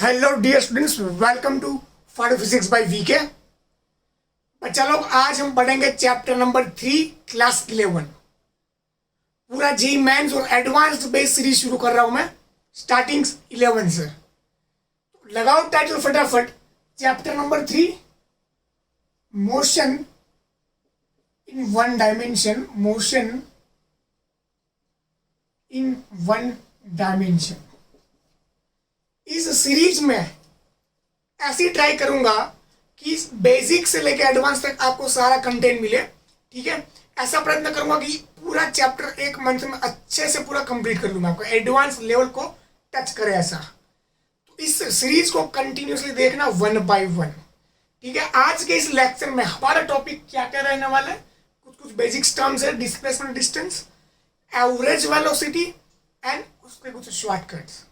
Hello dear students, welcome to for physics by VK. बच्चा लोग, आज हम पढ़ेंगे चैप्टर नंबर 3 क्लास 11। पूरा जी मेंस और एडवांस्ड बेस सीरीज शुरू कर रहा हूं मैं, स्टार्टिंग 11 से। लगाओ टाइटल फटाफट। Chapter number 3, motion in one dimension. Motion in one dimension. इस सीरीज में ऐसी ट्राई करूंगा कि बेसिक से लेकर एडवांस तक आपको सारा कंटेंट मिले। ठीक है, ऐसा प्रयत्न करूंगा कि पूरा चैप्टर एक मंथ में अच्छे से पूरा कंप्लीट कर लूंगा, आपको एडवांस लेवल को टच करे ऐसा। तो इस सीरीज को कंटिन्यूसली देखना वन बाय वन। ठीक है, आज के इस लेक्चर में हमारा टॉपिक क्या क्या रहने वाला है, कुछ बेसिक टर्म्स है, displacement distance, average velocity and उसके कुछ शॉर्टकट्स।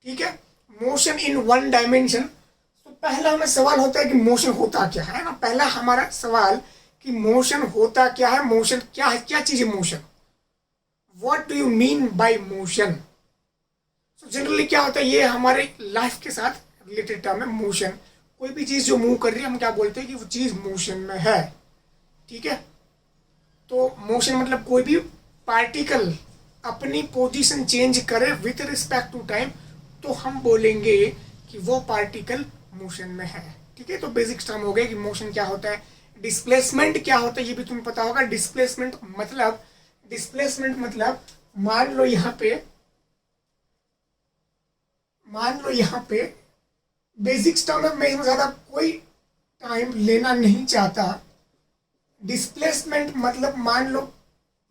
ठीक है, मोशन इन वन डायमेंशन। तो पहला हमें सवाल होता है कि मोशन होता क्या है ना। पहला हमारा सवाल कि मोशन होता क्या है, मोशन क्या है, क्या चीज है motion, what do you mean by motion. तो जनरली क्या होता है, ये हमारे लाइफ के साथ रिलेटेड टर्म है मोशन। कोई भी चीज जो मूव कर रही है हम क्या बोलते हैं कि वो चीज मोशन में है। ठीक है, तो मोशन मतलब कोई भी पार्टिकल अपनी पोजीशन चेंज करे विथ रिस्पेक्ट टू टाइम, तो हम बोलेंगे कि वो पार्टिकल मोशन में है। ठीक है, तो बेसिक टर्म हो गया कि मोशन क्या होता है, डिस्प्लेसमेंट क्या होता है ये भी तुम्हें पता होगा। डिस्प्लेसमेंट मतलब मान लो यहाँ पे बेसिक टर्म है, मैं इसमें ज्यादा कोई टाइम लेना नहीं चाहता। डिस्प्लेसमेंट मतलब मान लो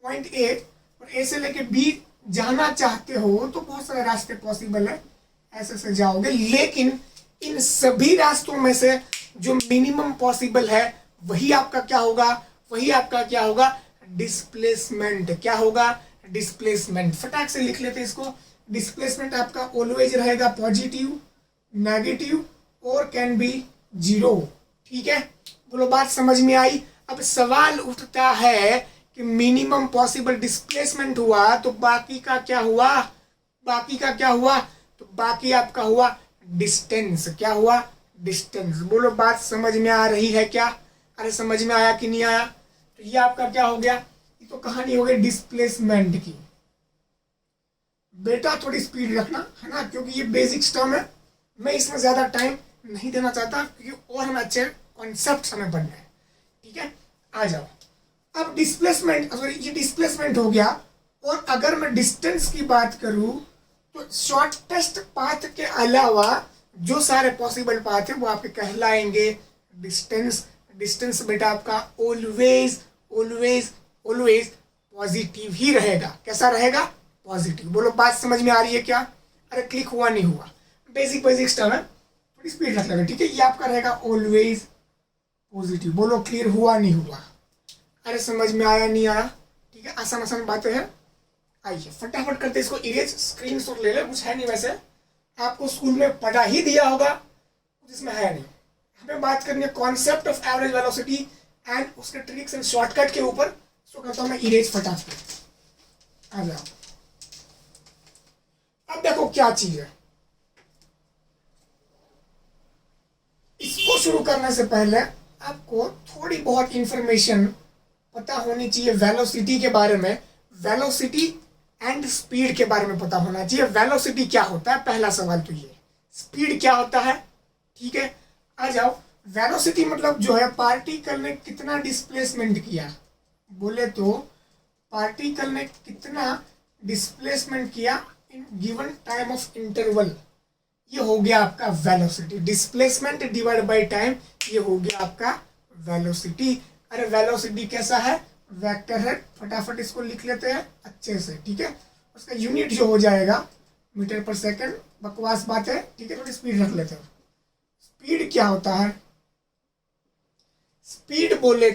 पॉइंट ए और ए से लेके बी जाना चाहते हो तो बहुत सारे रास्ते पॉसिबल है, ऐसे से जाओगे, लेकिन इन सभी रास्तों में से जो मिनिमम पॉसिबल है वही आपका क्या होगा, डिस्प्लेसमेंट। क्या होगा, डिस्प्लेसमेंट। फटाक से लिख लेते हैं इसको। डिस्प्लेसमेंट आपका ऑलवेज रहेगा पॉजिटिव, नेगेटिव और कैन बी जीरो। ठीक है, बोलो बात समझ में आई। अब सवाल उठता है कि मिनिमम पॉसिबल डिस्प्लेसमेंट हुआ तो बाकी का क्या हुआ, तो बाकी आपका हुआ डिस्टेंस। क्या हुआ, डिस्टेंस। बोलो बात समझ में आ रही है क्या, अरे समझ में आया कि नहीं आया। तो ये आपका क्या हो गया, ये तो कहानी हो गई डिस्प्लेसमेंट की। बेटा थोड़ी स्पीड रखना है ना, क्योंकि ये बेसिक टर्म है, मैं इसमें ज्यादा टाइम नहीं देना चाहता, क्योंकि और हमें अच्छे कॉन्सेप्ट हमें बनना है। ठीक है, आ जाओ। अब डिस्प्लेसमेंट, ये डिस्प्लेसमेंट हो गया। और अगर मैं डिस्टेंस की बात करूं तो शॉर्टेस्ट पाथ के अलावा जो सारे पॉसिबल पाथ है वो आपके कहलाएंगे डिस्टेंस। डिस्टेंस बेटा आपका ऑलवेज पॉजिटिव ही रहेगा। कैसा रहेगा, पॉजिटिव। बोलो बात समझ में आ रही है क्या, अरे क्लिक हुआ नहीं हुआ। बेसिक टर्म है, थोड़ी स्पीड रख लेना। ठीक है, ये आपका रहेगा ऑलवेज पॉजिटिव। बोलो क्लियर हुआ नहीं हुआ, अरे समझ में आया नहीं आया। ठीक है, आसान बातें हैं। आइए फटाफट करते इसको इरेज, स्क्रीनशॉट ले ले। कुछ है नहीं, वैसे आपको स्कूल में पढ़ा ही दिया होगा, कुछ इसमें है नहीं। हमें बात करनी है concept of average velocity and उसके ट्रिक्स एंड शॉर्टकट के ऊपर। सो करता हूं मैं इरेज फटाफट। आ जाओ। अब देखो क्या चीज है, इसको शुरू करने से पहले आपको थोड़ी बहुत इंफॉर्मेशन पता होनी चाहिए वेलोसिटी के बारे में। वेलोसिटी एंड स्पीड के बारे में पता होना चाहिए। वेलोसिटी क्या होता है, पहला सवाल तो ये। स्पीड क्या होता है, ठीक है, आ जाओ। वेलोसिटी मतलब जो है पार्टिकल ने कितना डिस्प्लेसमेंट किया। बोले तो पार्टिकल ने कितना डिस्प्लेसमेंट किया in given time of interval, ये हो गया आपका velocity. Displacement divide by time, ये हो गया आपका वेलोसिटी। अरे वेलोसिटी कैसा है, वेक्टर है। फटाफट इसको लिख लेते हैं अच्छे से। ठीक है, उसका यूनिट जो हो जाएगा मीटर पर सेकंड। बकवास बात है, ठीक है, थोड़ी स्पीड रख लेते हैं। स्पीड क्या होता है, स्पीड बोले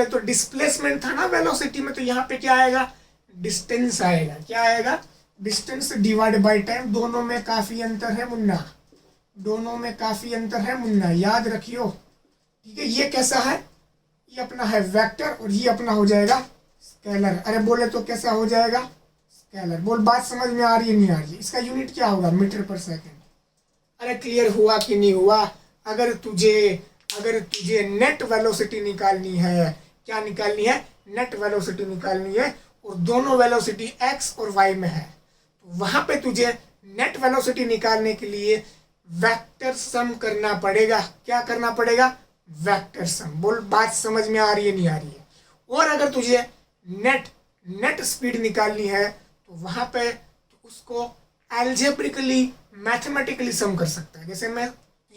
तो डिस्प्लेसमेंट था ना वेलोसिटी में, तो यहाँ पे क्या आएगा, डिस्टेंस आएगा। क्या आएगा, डिस्टेंस डिवाइड बाय टाइम। दोनों में काफी अंतर है मुन्ना, याद रखियो। ठीक है, ये कैसा है, ये अपना है वेक्टर और ये अपना हो जाएगा स्केलर। अरे बोले तो कैसा हो जाएगा, स्केलर। बोल बात समझ में आ रही है नहीं आ रही है। इसका यूनिट क्या होगा, मीटर पर सेकंड। अरे क्लियर हुआ कि नहीं हुआ? अगर तुझे नेट वेलोसिटी निकालनी है, क्या निकालनी है? नेट वेलोसिटी निकालनी है, और दोनों वेलोसिटी x और y में है, तो वहां पे तुझे नेट वेलोसिटी निकालने के लिए वेक्टर सम करना पड़ेगा। क्या करना पड़ेगा? Vector sum. बोल, बात समझ में आ रही है नहीं आ रही है? और अगर तुझे नेट स्पीड निकालनी है तो वहां पे तो उसको एल्जेब्रिकली मैथमेटिकली सम कर सकता है। जैसे मैं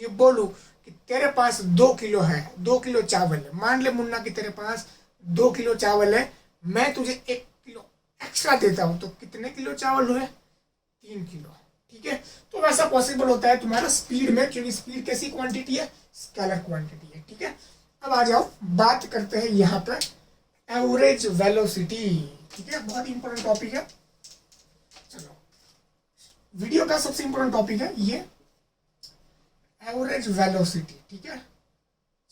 ये बोलूं कि तेरे पास 2 किलो है, 2 किलो चावल है। मान ले मुन्ना कि तेरे पास 2 किलो चावल है, मैं तुझे 1 किलो एक्स्ट्रा देता हूं, तो कितने किलो चावल हुए? 3 किलो। ठीक है, तो वैसा पॉसिबल होता है तुम्हारा स्पीड में, क्योंकि स्पीड कैसी क्वांटिटी है? स्केलर क्वांटिटी है। ठीक है, अब आ जाओ, बात करते हैं यहाँ पे एवरेज वेलोसिटी। ठीक है, बहुत इंपॉर्टेंट टॉपिक है। चलो, वीडियो का सबसे इंपॉर्टेंट टॉपिक है ये एवरेज वेलोसिटी। ठीक है,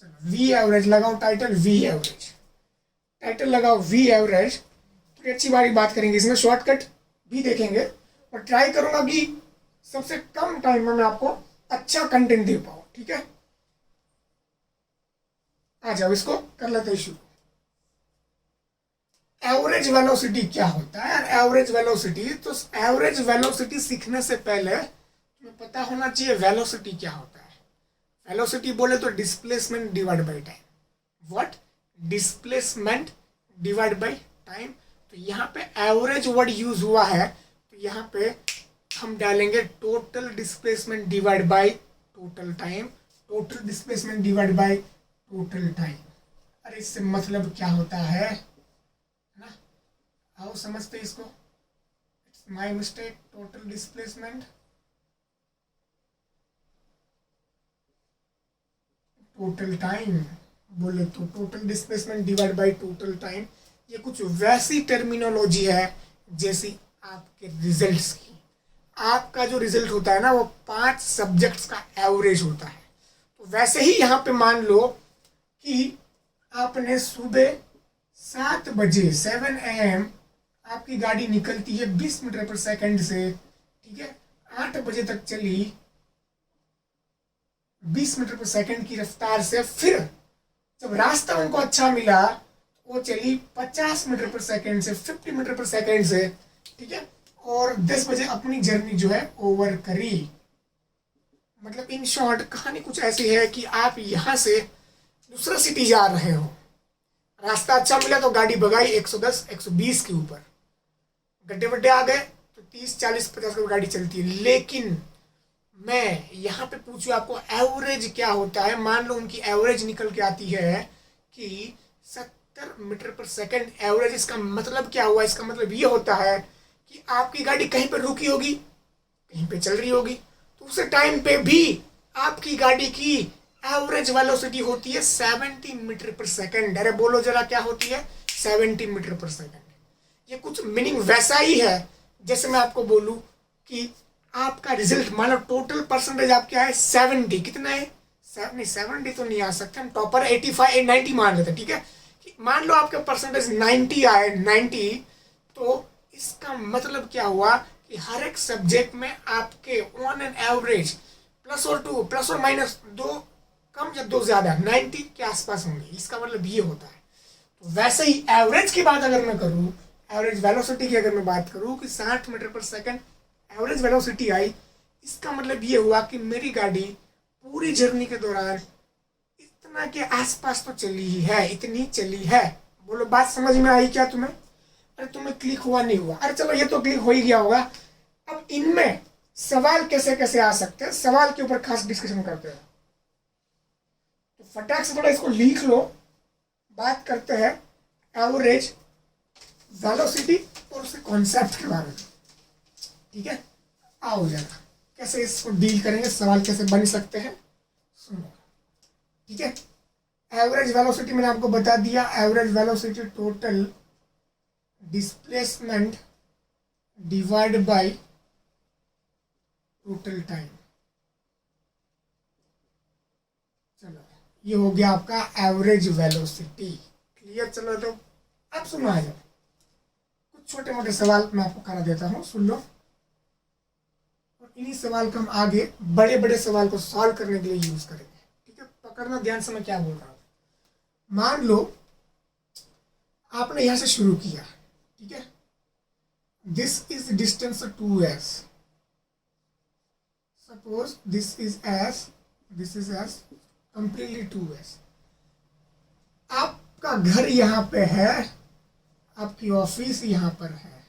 चलो, वी एवरेज लगाओ टाइटल, वी एवरेज टाइटल लगाओ, वी एवरेज। तो अच्छी बारी बात करेंगे, इसमें शॉर्टकट भी देखेंगे और ट्राई करूंगा कि सबसे कम टाइम में मैं आपको अच्छा कंटेंट दे पाऊं। ठीक है, आ जाओ, इसको कर लेते हैं शुरू। एवरेज वेलोसिटी क्या होता है? एवरेज वेलोसिटी, तो एवरेज वेलोसिटी सीखने से पहले तुम्हें पता होना चाहिए वेलोसिटी क्या होता है। वेलोसिटी बोले तो displacement divide by time. What? Displacement divide by time. तो यहाँ पे एवरेज वर्ड यूज हुआ है, तो यहाँ पे हम डालेंगे total displacement divide by total time. Total displacement divide by total time. अरे इससे मतलब क्या होता है ना? आओ समझते इसको। It's my mistake. Total displacement total time बोले तो total displacement divide by total time. ये कुछ वैसी टर्मिनोलॉजी है जैसी आपके रिजल्ट्स की। आपका जो रिजल्ट होता है ना, वो 5 सब्जेक्ट्स का एवरेज होता है। तो वैसे ही यहाँ पे मान लो कि आपने सुबह 7 बजे 7 AM आपकी गाड़ी निकलती है 20 मीटर पर सेकंड से। ठीक है, 8 बजे तक चली 20 मीटर पर सेकंड की रफ्तार से। फिर जब रास्ता उनको अच्छा मिला, वो चली 50 मीटर पर सेकंड से, 50 मीटर पर सेकंड से। ठीक है, और 10 बजे अपनी जर्नी जो है ओवर करी। मतलब इन शॉर्ट कहानी कुछ ऐसी है कि आप यहाँ से दूसरा सिटी जा रहे हो, रास्ता अच्छा मिला तो गाड़ी भगाई 110 120 के ऊपर, गड्ढे वड्डे आ गए तो 30 40 50 की गाड़ी चलती है। लेकिन मैं यहाँ पे पूछूं आपको एवरेज क्या होता है। मान लो उनकी एवरेज निकल के आती है कि 70 मीटर पर सेकंड एवरेज। इसका मतलब क्या हुआ? इसका मतलब ये होता है कि आपकी गाड़ी कहीं पर रुकी होगी, कहीं पे चल रही होगी, तो उस टाइम पे भी आपकी गाड़ी की एवरेज वेलोसिटी होती है 70 मीटर पर सेकंड। अरे बोलो जरा, क्या होती है? 70 मीटर पर सेकंड। ये कुछ मीनिंग वैसा ही है जैसे मैं आपको बोलूं कि आपका रिजल्ट, मान लो टोटल परसेंटेज आपका है 70। कितना है? नहीं 70 तो नहीं आ सकता, हम टॉपर 85 90 मान लेते। ठीक है, मान लो आपके परसेंटेज 90 आए 90, तो इसका मतलब क्या हुआ कि हर एक सब्जेक्ट में आपके ऑन एन एवरेज प्लस और माइनस 2 कम या 2 ज्यादा 90 के आसपास होंगे। इसका मतलब ये होता है। तो वैसे ही एवरेज की बात अगर मैं करूं, एवरेज वेलोसिटी की अगर मैं बात करूं कि 60 मीटर पर सेकंड एवरेज वेलोसिटी आई, इसका मतलब ये हुआ कि मेरी गाड़ी पूरी जर्नी के दौरान इतना के आसपास तो चली ही है, इतनी चली है। बोलो, बात समझ में आई क्या तुम्हें? अरे तुम्हें क्लिक हुआ नहीं हुआ? अरे चलो, ये तो क्लिक हो ही गया होगा। अब इनमें सवाल कैसे कैसे आ सकते हैं, सवाल के ऊपर खास डिस्कशन करते हैं। तो फटाक से थोड़ा इसको लिख लो। बात करते हैं एवरेज वेलोसिटी और उसके कॉन्सेप्ट के बारे में। ठीक है, आओ जरा कैसे इसको डील करेंगे, सवाल कैसे बन सकते हैं, सुनो। ठीक है, एवरेज वेलोसिटी मैंने आपको बता दिया। Average velocity total displacement divide by total time. चलो, ये हो गया आपका एवरेज वेलोसिटी। क्लियर? चलो, तो अब सुनो, आ जाओ, कुछ छोटे मोटे सवाल मैं आपको करा देता हूं, सुन लो और इन्हीं सवाल को हम आगे बड़े बड़े सवाल को सॉल्व करने के लिए यूज करेंगे। ठीक है, पकड़ना ध्यान से मैं क्या बोल रहा हूँ। मान लो आपने यहां से शुरू किया, ठीक है, this is distance 2s, suppose this is s, this is s, completely 2s। आपका घर यहाँ पे है, आपकी ऑफिस यहाँ पर है,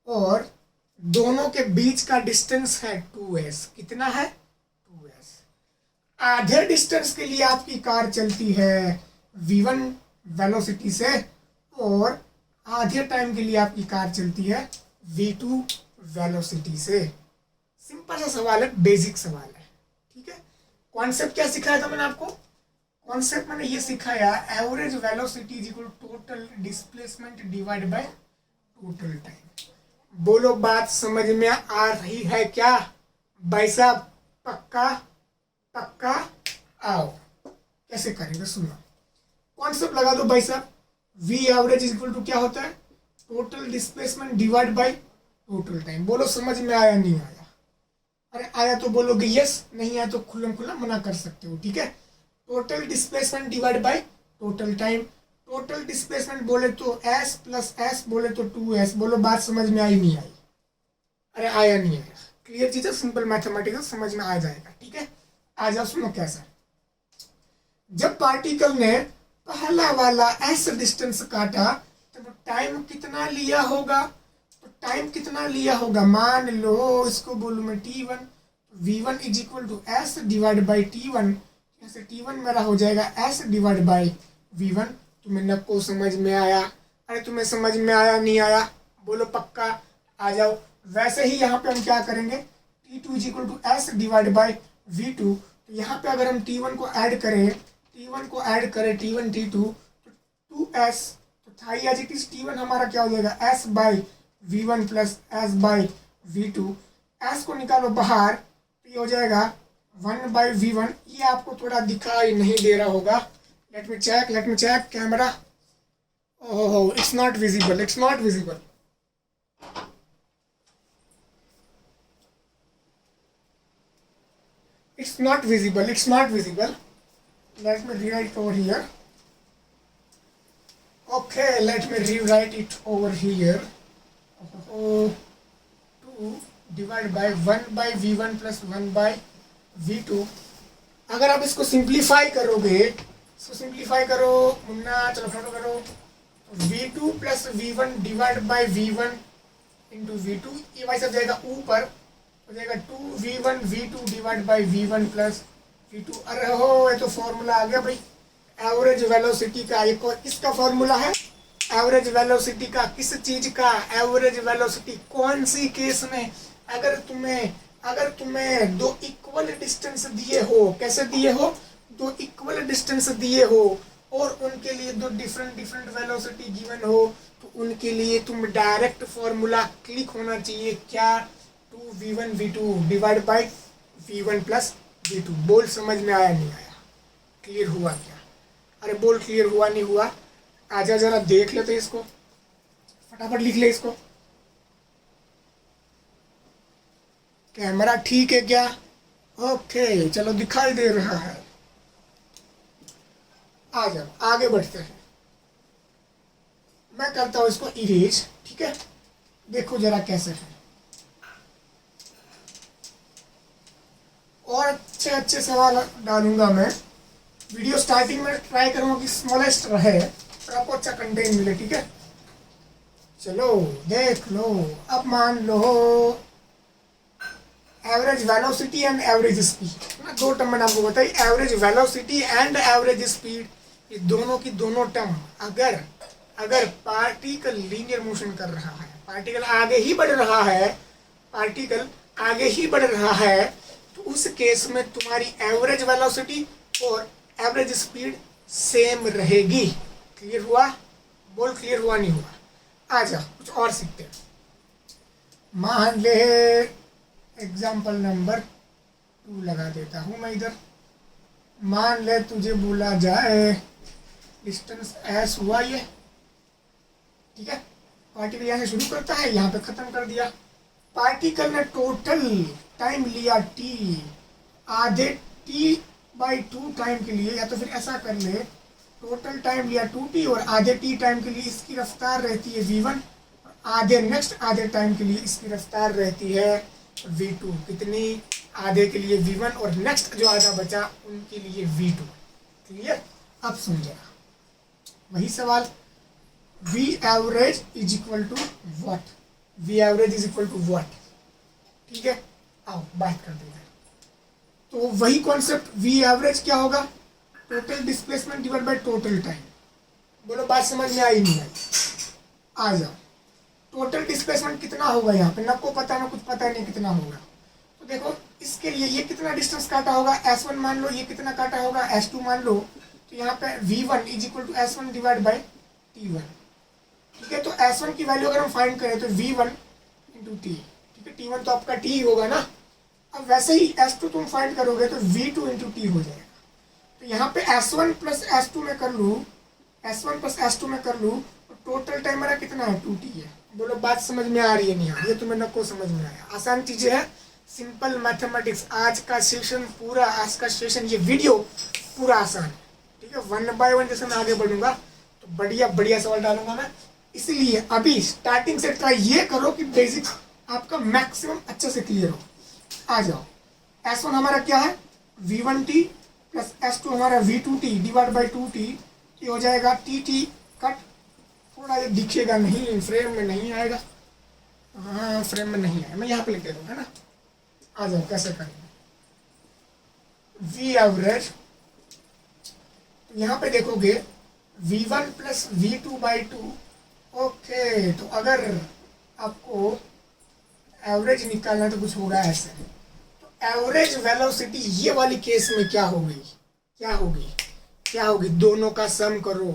और दोनों के बीच का डिस्टेंस है 2s। कितना है? 2s। आधे डिस्टेंस के लिए आपकी कार चलती है v1 वेलोसिटी से, और आधे टाइम के लिए आपकी कार चलती है v2 वेलोसिटी से। सिंपल सा सवाल है, बेसिक सवाल है। ठीक है, कॉन्सेप्ट क्या सिखाया था मैंने आपको? कॉन्सेप्ट मैंने ये सिखाया, average velocity is equal total displacement divide by total time. बोलो बात समझ में आ रही है क्या भाई साहब? पक्का पक्का? आओ कैसे करेंगे सुनो, कॉन्सेप्ट लगा दो भाई साहब। V average is equal to क्या होता है? Total displacement divide by total time. बोलो समझ में आया नहीं आया? अरे आया तो बोलोगे यस, नहीं आया तो खुल्लम खुल्ला मना कर सकते हो। ठीक है, total displacement divide by total time. Total displacement बोले तो s प्लस s, बोले तो 2s। बोलो बात समझ में आई नहीं आई? अरे आया नहीं आया? क्लियर चीज है, सिंपल मैथमेटिक्स समझ में आ जाएगा। ठीक है, आ जाओ सुनो कैसा। जब पार्टिकल ने पहला वाला s डिस्टेंस काटा तब टाइम कितना लिया होगा? तो टाइम कितना लिया होगा? मान लो इसको बोलूं मैं t1, v1 is equal to s divide by t1। ऐसे t1 मेरा हो जाएगा s डिवाइड बाई v1। तुम्हें न को समझ में आया? अरे तुम्हें समझ में आया नहीं आया? बोलो पक्का? आ जाओ। वैसे ही यहाँ पे हम क्या करेंगे, t2 is equal to s divide by v2। तो यहाँ पे अगर हम t1 को ऐड करें, t1 t2 तो 2s, तो था ही आज t1 हमारा क्या हो जाएगा s by v1 plus s by v2। s को निकालो बाहर तो ये हो जाएगा 1 बाई v1। ये आपको थोड़ा दिखाई नहीं दे रहा होगा, let me check camera। oh it's not visible, it's not visible। let me rewrite it over here। okay, let me rewrite it over here। 2 divide by 1 by v1 plus 1 by v2। अगर आप इसको simplify करोगे, इसको simplify करो मुन्ना, चलो फटाफट करो। v2 plus v1 divide by v1 into v2, ये भाई सब जाएगा ऊपर, हो जाएगा 2v1 v2 divide by v1 plus v2। अरे हो, ये तो फॉर्मूला आ गया भाई एवरेज वेलोसिटी का। ये किसका फॉर्मूला है? एवरेज वेलोसिटी का। किस चीज का? Average velocity. कौन सी केस में? अगर तुम्हें दो इक्वल डिस्टेंस दिए हो, कैसे दिए हो? दो इक्वल डिस्टेंस दिए हो और उनके लिए दो डिफरेंट वेलोसिटी गिवन हो, तो उनके लिए तुम डायरेक्ट फॉर्मूला क्लिक होना चाहिए क्या? 2v1 v2 divide by v1 plus v2। बोल समझ में आया नहीं आया? क्लियर हुआ क्या? अरे बोल क्लियर हुआ नहीं हुआ? आजा जरा देख लेते इसको, फटाफट लिख ले इसको। कैमरा ठीक है क्या? ओके चलो दिखाई दे रहा है। आ जाओ आगे बढ़ते हैं। मैं करता हूं इसको इरेज। ठीक है, देखो जरा कैसे है। और अच्छे सवाल डालूंगा मैं। वीडियो स्टार्टिंग में ट्राई करूंगा कि स्मॉलेस्ट रहे और आपको अच्छा कंटेंट मिले। ठीक है, चलो देख लो। अब मान लो average velocity and average speed ना, दो टर्म मैंने आपको बताई, average velocity and average speed. ये दोनों की दोनों टर्म, अगर पार्टिकल लीनियर मोशन कर रहा है, पार्टिकल आगे ही बढ़ रहा है, तो उस केस में तुम्हारी एवरेज वेलोसिटी और एवरेज स्पीड सेम रहेगी। क्लियर हुआ? बोल क्लियर हुआ नहीं हुआ? आजा कुछ और सीखते हैं। मान ले एग्जाम्पल नंबर 2 लगा देता हूं मैं इधर। मान ले तुझे बोला जाए डिस्टेंस s हुआ ये, ठीक है, पार्टिकल यहाँ से शुरू करता है, यहाँ पे खत्म कर दिया। पार्टिकल ने टोटल टाइम लिया t, आधे t/2 टाइम के लिए, या तो फिर ऐसा कर ले, टोटल टाइम लिया 2t और आधे t टाइम के लिए इसकी रफ्तार रहती है v1, आधे नेक्स्ट आधे टाइम के लिए इसकी रफ्तार रहती है v2। कितनी? आधे के लिए v1 और नेक्स्ट जो आधा बचा उनके लिए v2। क्लियर? अब समझा वही सवाल, v average is equal to what? v average is equal to what? ठीक है, आओ बात कर देते हैं। तो वही कॉन्सेप्ट, v एवरेज क्या होगा? Total displacement divide by total time. बोलो बात समझ में आई नहीं आई? आ जाओ। टोटल डिस्प्लेसमेंट कितना होगा यहाँ पे? ना को पता ना कुछ पता नहीं कितना होगा। तो देखो इसके लिए ये कितना डिस्टेंस काटा होगा, s1 मान लो, ये कितना काटा होगा, s2 मान लो। तो यहाँ पे v1 is equal to s1 divide by t1। ठीक है, तो s1 की वैल्यू अगर हम फाइंड करें तो v1 इंटू टी। ठीक है, t1 तो आपका t होगा ना। अब वैसे ही s2 तुम फाइंड करोगे तो v2 इंटू टी हो जाएगा। तो यहाँ पे s1 प्लस s2 में कर लूँ, s1 प्लस s2 में कर लूँ, तो टोटल टाइम मेरा कितना है? 2t है। बोलो बात समझ में आ रही है नहीं आ रही है? तुम्हें नको समझ में आया? आसान चीजें है, सिंपल मैथमेटिक्स। आज का सेशन पूरा, आज का सेशन, ये वीडियो पूरा आसान है। ठीक है, 1 बाय 1 जैसे मैं आगे बढ़ूंगा तो बढ़िया बढ़िया सवाल डालूंगा मैं। इसलिए अभी स्टार्टिंग से ट्राई ये करो कि बेसिक्स आपका मैक्सिमम अच्छे से क्लियर हो। आ जाओ, s1 हमारा क्या है? v1t प्लस s2 हमारा v2t डिवाइड बाई 2t। ये हो जाएगा tt कट, थोड़ा ये दिखेगा नहीं, फ्रेम में नहीं आएगा। हाँ फ्रेम में नहीं आएगा, मैं यहाँ पे लिख दे दूँगा, है ना। आ जाओ कैसे करेंगे। v एवरेज, यहाँ पे देखोगे v1 plus v2 by 2। Okay, तो अगर आपको एवरेज निकालना है तो कुछ होगा ऐसे। तो एवरेज वेलोसिटी ये वाली केस में क्या होगी? क्या होगी? क्या होगी? दोनों का सम करो,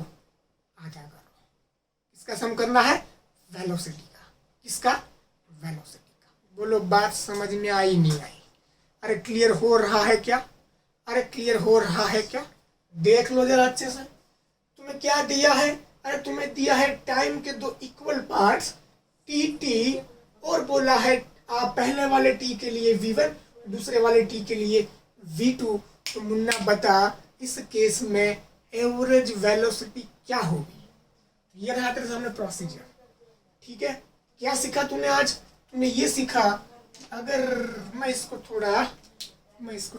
आधा करो। किसका सम करना है? वेलोसिटी का। किसका? वेलोसिटी का। बोलो बात समझ में आई नहीं आई? अरे क्लियर हो रहा है क्या? अरे क्लियर हो रहा है क्या? देख लो जरा अच्छे से। तुम्हें क्या दिया है? अरे तुम्हें दिया है टाइम के दो इक्वल पार्ट्स टी और बोला है आप पहले वाले टी के लिए v1, दूसरे वाले टी के लिए v2। तो मुन्ना बता इस केस में एवरेज वेलोसिटी क्या होगी? ये रहा तेरे सामने प्रोसीजर। ठीक है, क्या सीखा तूने आज? तूने ये सीखा, अगर मैं इसको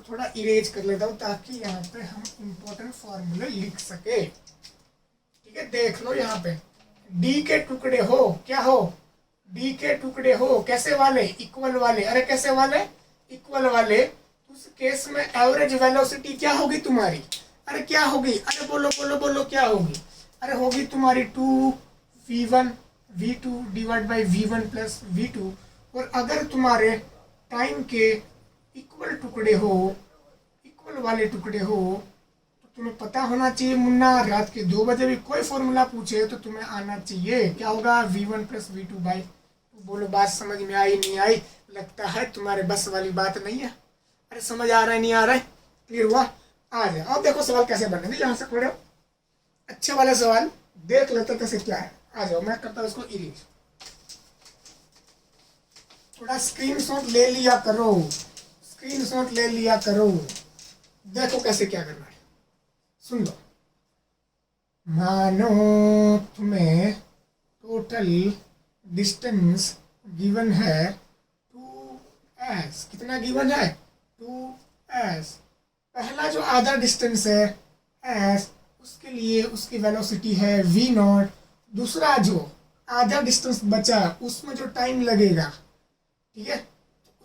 थोड़ा इरेज कर लेता हूँ ताकि यहाँ पे हम इम्पोर्टेंट फॉर्मूले लिख सके। ठीक है, देख लो यहाँ पे डी के टुकड़े हो, क्या हो? डी के टुकड़े हो, कैसे वाले? इक्वल वाले। अरे कैसे वाले? इक्वल वाले। उस केस में एवरेज वेलोसिटी क्या होगी तुम्हारी? अरे क्या होगी? अरे बोलो बोलो बोलो क्या होगी? अरे होगी तुम्हारी 2v1 v2 divide by v1 plus v2। और अगर तुम्हारे टाइम के इक्वल टुकड़े हो, इक्वल वाले टुकड़े हो, तो तुम्हें पता होना चाहिए मुन्ना, रात के 2 बजे भी कोई फॉर्मूला पूछे तो तुम्हें आना चाहिए क्या होगा? v1 plus v2 by. बोलो बात समझ में आई नहीं आई? लगता है तुम्हारे बस वाली बात नहीं है। अरे समझ आ रहा है नहीं आ रहा है? क्लियर हुआ? आ जाए। अब देखो सवाल कैसे बनेंगे, यहाँ से खड़े हो, अच्छे वाले सवाल देख लेते कैसे क्या है। आ जाओ, मैं करता हूँ इसको इरेज। थोड़ा स्क्रीनशॉट ले लिया करो, स्क्रीनशॉट ले लिया करो। देखो कैसे क्या करना है, सुन लो। मानो तुम्हें टोटल डिस्टेंस गिवन है 2s। कितना गिवन है? 2s। पहला जो आधा डिस्टेंस है s, उसके लिए उसकी वेलोसिटी है v0। दूसरा जो आधा डिस्टेंस बचा उसमें जो टाइम लगेगा, ठीक है,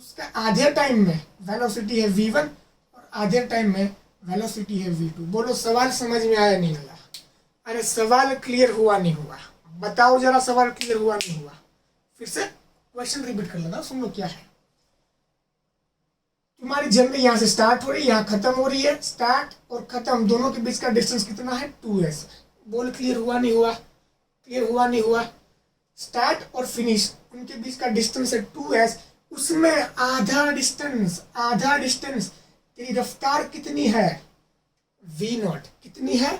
उसका आधे टाइम में वेलोसिटी है v1 और आधे टाइम में वेलोसिटी है v2। बोलो सवाल समझ में आया नहीं आया? अरे सवाल क्लियर हुआ नहीं हुआ? बताओ जरा, सवाल क्लियर हुआ नहीं हुआ? फिर से क्वेश्चन रिपीट कर लेना, सुन लो क्या है। तुम्हारी जर्नी यहाँ से स्टार्ट हो रही है, यहाँ खत्म हो रही है। स्टार्ट और खत्म दोनों के बीच का डिस्टेंस कितना है? 2s। बोल क्लियर हुआ नहीं हुआ? क्लियर हुआ नहीं हुआ? स्टार्ट और फिनिश उनके बीच का डिस्टेंस है 2s। उसमें आधा डिस्टेंस तेरी रफ्तार कितनी है? v0। कितनी है?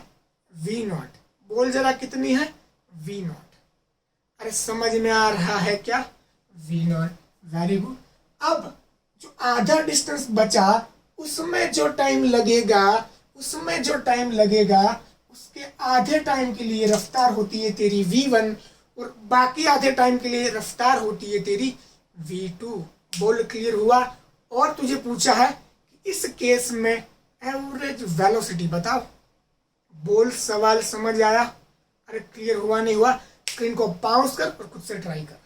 v0। बोल जरा कितनी है? v0। अरे समझ में आ रहा है क्या? v0। Very good. अब जो आधा डिस्टेंस बचा उसमें जो टाइम लगेगा उसके आधे टाइम के लिए रफ्तार होती है तेरी v1 और बाकी आधे टाइम के लिए रफ्तार होती है तेरी v2। बोल क्लियर हुआ? और तुझे पूछा है कि इस केस में एवरेज वेलोसिटी बताओ। बोल सवाल समझ आया? अरे क्लियर हुआ नहीं हुआ? स्क्रीन को पाउस कर और खुद से ट्राई कर।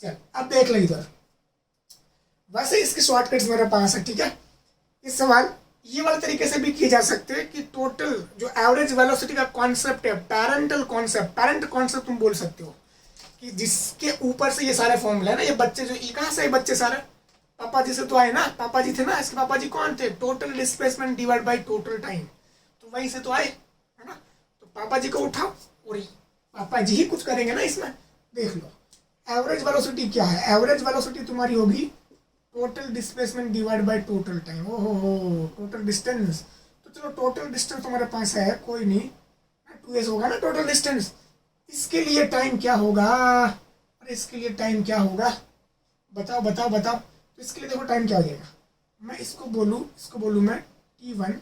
चल अब देख ले इधर। वैसे इसके शॉर्टकट्स मेरे पास है, ठीक है। इस सवाल ये वाले तरीके से भी किए जा सकते हैं कि टोटल जो एवरेज वेलोसिटी का कॉन्सेप्ट है, पैरेंट कॉन्सेप्ट तुम बोल सकते हो कि जिसके ऊपर से ये सारे फॉर्मूले है ना, ये बच्चे जो कहाँ से बच्चे सारे पापा जी से तो आए ना, पापा जी थे ना। इसके पापा जी कौन थे? Total displacement divide by total time, तो वहीं से तो आए है ना। तो पापा जी को उठाओ और पापा जी ही कुछ करेंगे ना इसमें। देख लो एवरेज वेलोसिटी क्या है। एवरेज वेलोसिटी तुम्हारी होगी total displacement divide by total time. ओहो टोटल डिस्टेंस, तो चलो टोटल डिस्टेंस तुम्हारे पास है, कोई नहीं, 2s होगा ना टोटल डिस्टेंस। इसके लिए टाइम क्या होगा? अरे इसके लिए टाइम क्या होगा? बताओ बताओ बताओ। तो इसके लिए देखो टाइम क्या हो जाएगा। मैं इसको बोलूँ मैं t1,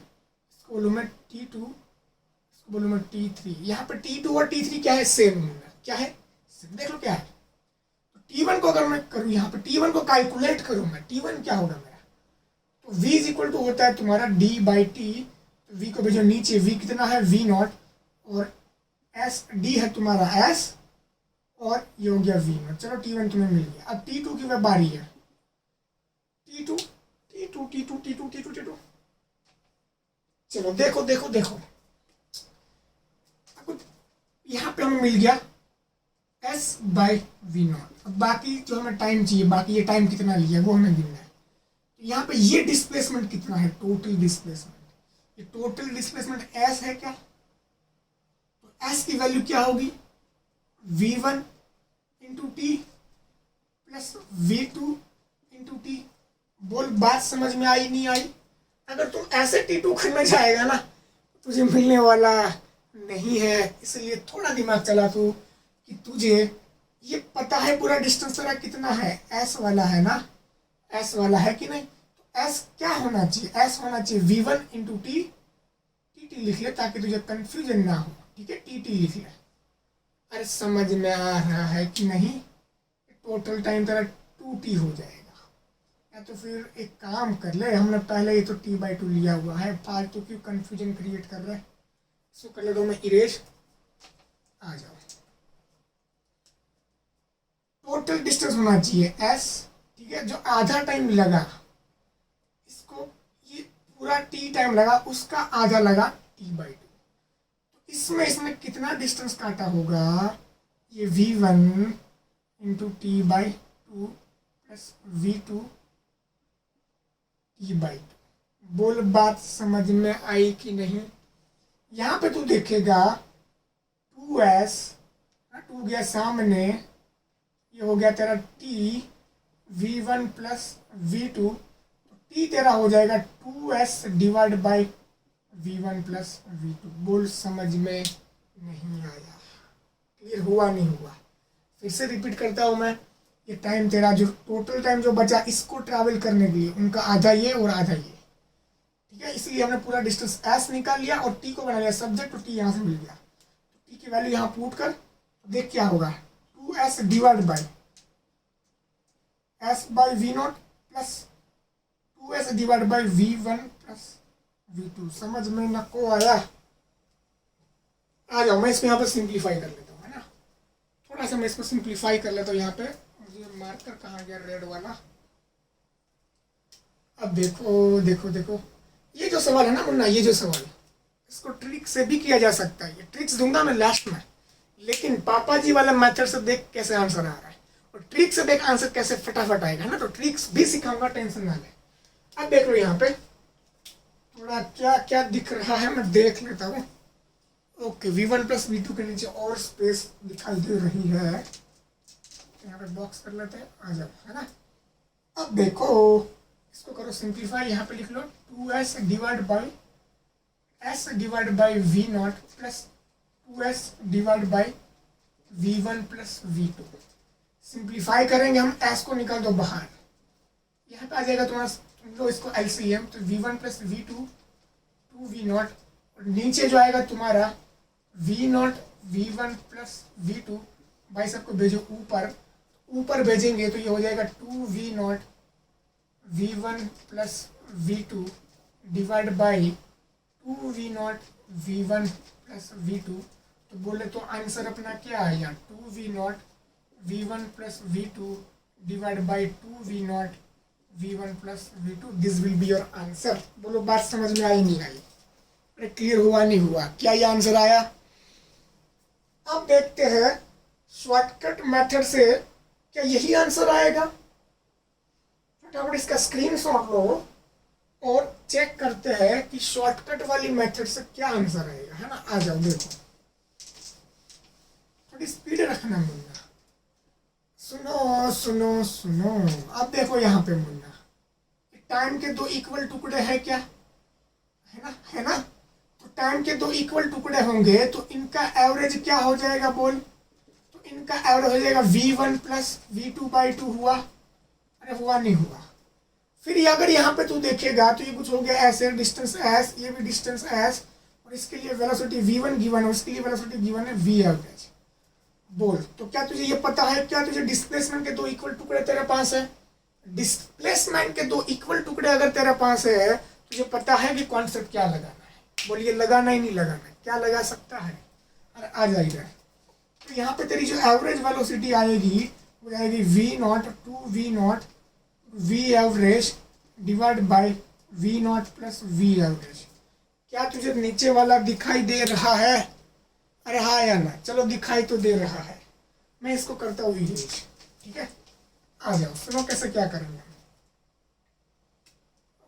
इसको बोलूँ मैं t2, इसको बोलूँ मैं t3। यहाँ पे t2 और t3 क्या है? सेम। क्या है? देख लो क्या है। T1 को अगर मैं करूँ यहाँ पे T1 को कैलकुलेट करूँ मैं, T1 क्या होगा मेरा? तो V इज इक्वल टू होता है तुम्हारा D बाई टी। तो V को भेजो नीचे, V कितना है? V0 और S D है तुम्हारा S और ये हो गया V0। चलो T1 तुम्हें मिल गया। अब T2 की वह बारी है। T2 चलो देखो देखो देखो, यहाँ पे हमें मिल गया S बाई V0। अब बाकी जो हमें टाइम चाहिए, बाकी ये टाइम कितना लिया वो हमें गिनना है। तो यहाँ पे ये डिस्प्लेसमेंट कितना है? Total displacement. ये टोटल डिस्प्लेसमेंट S है क्या? तो S की वैल्यू क्या होगी? V1 into T plus V2 into T. बोल बात समझ में आई नहीं आई? अगर तुम ऐसे T2 करना चाहेगा ना तुझे मिलने वाला नहीं है, इसलिए थोड़ा दिमाग चला तू कि तुझे ये पता है पूरा डिस्टेंस तेरा कितना है। S वाला है ना, S वाला है कि नहीं? तो S क्या होना चाहिए? S होना चाहिए V1 इंटू टी। टी लिख ले ताकि तुझे कंफ्यूजन ना हो, ठीक है। टी लिख ले। अरे समझ में आ रहा है कि नहीं? टोटल टाइम तेरा 2t हो जाएगा। या तो फिर एक काम कर ले, हमने पहले ये तो t/2 लिया हुआ है, फालतू क्यों कंफ्यूजन क्रिएट कर रहा है। इसको कर ले दो मैं इरेज। आ जाओ, टोटल डिस्टेंस होना चाहिए s, ठीक है। जो आधा टाइम लगा इसको, ये पूरा t टाइम लगा, उसका आधा लगा t/2। तो इसमें कितना डिस्टेंस काटा होगा? ये v1 into t/2 plus v2 t/2। बोल बात समझ में आई कि नहीं? यहाँ पे तू देखेगा 2s, 2 गया सामने, ये हो गया तेरा t, v1 प्लस v2। तो t तेरा हो जाएगा 2s divide by v1 plus v2। बोल समझ में नहीं आया? क्लियर हुआ नहीं हुआ? फिर से रिपीट करता हूँ मैं। ये टाइम तेरा जो टोटल टाइम जो बचा इसको ट्रैवल करने के लिए, उनका आधा ये और आधा ये, ठीक है। इसलिए हमने पूरा डिस्टेंस s निकाल लिया और t को बना लिया सब्जेक्ट, तो t यहाँ से मिल गया। तो t की वैल्यू यहाँ पुट कर, देख क्या होगा। 2s divide by s by v0 plus 2s divide by v1 plus v2। समझ में न को आया? आ जाओ, मैं इसको यहाँ पे सिंप्लीफाई कर लेता हूँ, है ना। थोड़ा सा मैं इसको सिंप्लीफाई कर लेता हूँ। यहाँ पे मुझे मार्कर कहाँ गया रेड वाला? अब देखो देखो देखो, ये जो सवाल है ना मुन्ना, ये जो सवाल, इसको ट्रिक से भी किया जा सकता है। ये ट्रिक्स दूंगा मैं लास्ट में, लेकिन पापा जी वाला मेथड से देख कैसे आंसर आ रहा है और ट्रिक से देख आंसर कैसे फटाफट आएगा ना। तो ट्रिक्स भी सिखाऊंगा, टेंशन ना ले। अब देख लो यहाँ पे थोड़ा क्या क्या दिख रहा है, मैं देख लेता हूँ। ओके, v1 प्लस v2 के नीचे और स्पेस दिखाई दे रही है, यहाँ पे बॉक्स कर लेते हैं। आ जाओ, है ना। अब देखो इसको करो सिंप्लीफाई। यहाँ पे लिख लो 2s divide by s divide by v0 plus 2s divide by v1 plus v2। Simplify करेंगे हम, एस को निकाल दो बाहर, यहाँ पे आ जाएगा तुम्हारा, तुम लो इसको एलसीएम, तो v1 प्लस v2 2v0, और नीचे जो आएगा तुम्हारा v0 v1 प्लस v2, भाई सबको भेजो ऊपर, ऊपर भेजेंगे तो ये हो जाएगा 2v0 v1 plus v2 divide by 2v0 v1 plus v2। तो बोले तो आंसर अपना क्या है यहाँ, 2v0 v1 plus v2 divide by 2v0 v1 plus v2, this will be your answer. बोलो बात समझ में आई नहीं आई, अरे क्लियर हुआ नहीं हुआ, क्या ये आंसर आया? अब देखते हैं शॉर्टकट मेथड से क्या यही आंसर आएगा। फटाफट इसका स्क्रीनशॉट लो और चेक करते हैं कि शॉर्टकट वाली मेथड से क्या आंसर आएगा, है ना। आ जाओ देखो, थोड़ी स्पीड रखना मुन्ना, सुनो सुनो सुनो। अब देखो यहाँ पे मुन्ना, टाइम के दो इक्वल टुकड़े हैं क्या, है ना। तो टाइम के दो इक्वल टुकड़े होंगे तो इनका एवरेज क्या हो जाएगा बोल, तो इनका एवरेज हो जाएगा v1 प्लस v2 बाई 2 हुआ, अरे हुआ नहीं हुआ। फिर अगर यहाँ पे तू देखेगा तो ये कुछ हो गया ऐसे, डिस्टेंस एस, ये भी डिस्टेंस एस, और इसके लिए वेलोसिटी v1 गिवन है, उसके लिए वेलोसिटी गिवन है v एवरेज। बोल तो क्या तुझे ये पता है, क्या तुझे डिस्प्लेसमेंट के दो इक्वल टुकड़े तेरे पास है? डिस्प्लेसमेंट के दो इक्वल टुकड़े अगर तेरे पास है, तुझे पता है कि कॉन्सेप्ट क्या लगाना है। बोलिए लगाना ही नहीं लगाना है, क्या लगा सकता है? अरे आ जाए इधर। तो यहाँ पे तेरी जो एवरेज वेलोसिटी आएगी वो जाएगी v0 2v0 v average divide by v0 plus v average. क्या तुझे नीचे वाला दिखाई दे रहा है? अरे हाँ या ना, चलो दिखाई तो दे रहा है, मैं इसको करता हूँ इरेज, ठीक है। आ जाओ सुनो कैसे क्या करेंगे।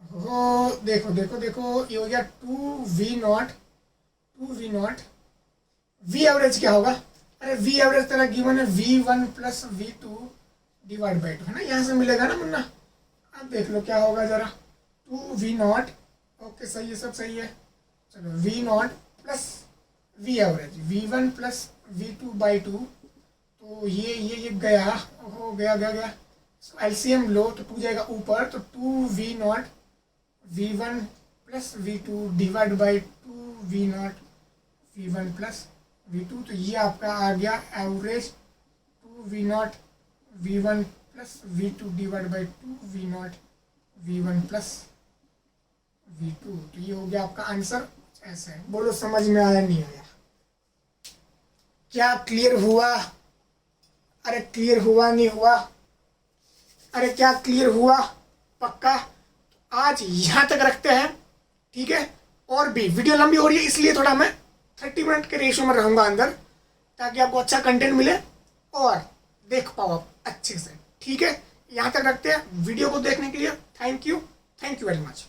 हो देखो देखो देखो, ये हो गया 2v0 v एवरेज क्या होगा, अरे v एवरेज तेरा गिवन है v1 plus v2 divide by 2, है ना, यहाँ से मिलेगा ना मुन्ना। अब देख लो क्या होगा जरा, 2v0, ओके सही है, सब सही है। चलो v0 plus v average v1 plus v2 by 2, तो ये गया, हो गया गया गया, एलसीएम लो तो 2 जाएगा ऊपर, तो 2v0 v1 plus v2 divide by 2v0 v1 plus v2, तो ये आपका आ गया average 2v0 v1 plus v2 divide by 2v0 v1 plus v2, तो ये हो गया आपका आंसर। ऐसे है, बोलो समझ में आया नहीं आया, क्या क्लियर हुआ? अरे क्लियर हुआ नहीं हुआ, अरे क्या क्लियर हुआ पक्का? आज यहाँ तक रखते हैं, ठीक है। और भी वीडियो लंबी हो रही है इसलिए थोड़ा मैं 30 मिनट के रेशियो में रहूँगा अंदर, ताकि आपको अच्छा कंटेंट मिले और देख पाओ आप अच्छे से, ठीक है। यहाँ तक रखते हैं। वीडियो को देखने के लिए थैंक यू वेरी मच।